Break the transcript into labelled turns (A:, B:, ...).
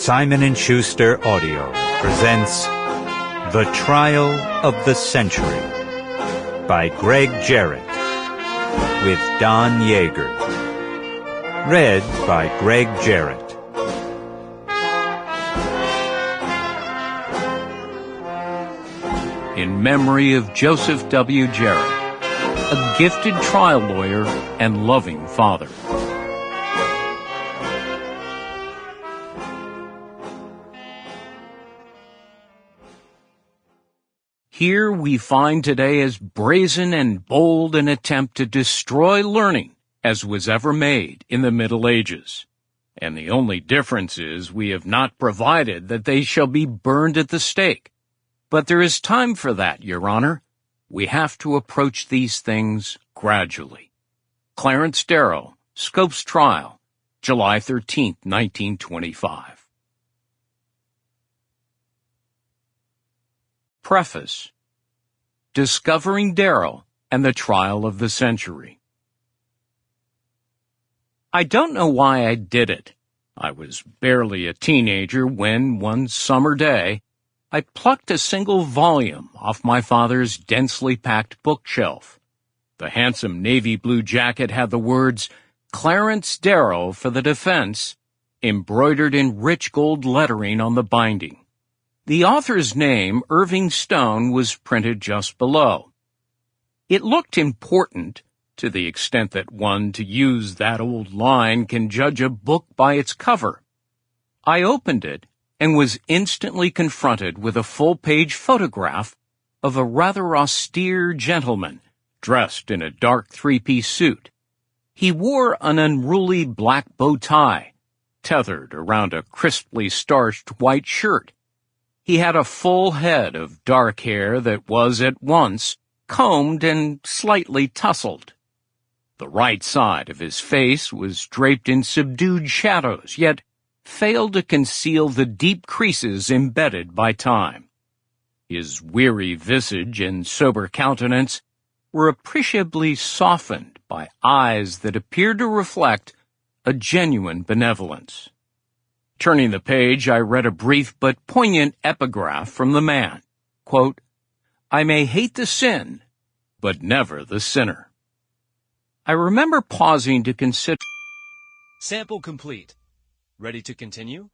A: Simon & Schuster Audio presents The Trial of the Century by Gregg Jarrett with Don Yeager. Read by Gregg Jarrett.
B: In memory of Joseph W. Jarrett, a gifted trial lawyer and loving father. Here we find today as brazen and bold an attempt to destroy learning as was ever made in the Middle Ages. And the only difference is we have not provided that they shall be burned at the stake. But there is time for that, Your Honor. We have to approach these things gradually. Clarence Darrow, Scopes Trial, July 13, 1925. Preface. Discovering Darrow and the Trial of the Century. I don't know why I did it. I was barely a teenager when, one summer day, I plucked a single volume off my father's densely packed bookshelf. The handsome navy blue jacket had the words, Clarence Darrow for the defense, embroidered in rich gold lettering on the binding. The author's name, Irving Stone, was printed just below. It looked important, to the extent that one, to use that old line, can judge a book by its cover. I opened it and was instantly confronted with a full-page photograph of a rather austere gentleman dressed in a dark three-piece suit. He wore an unruly black bow tie, tethered around a crisply starched white shirt. He had a full head of dark hair that was at once combed and slightly tousled. The right side of his face was draped in subdued shadows, yet failed to conceal the deep creases embedded by time. His weary visage and sober countenance were appreciably softened by eyes that appeared to reflect a genuine benevolence. Turning the page, I read a brief but poignant epigraph from the man. Quote, I may hate the sin, but never the sinner. I remember pausing to consider.
C: Sample complete. Ready to continue?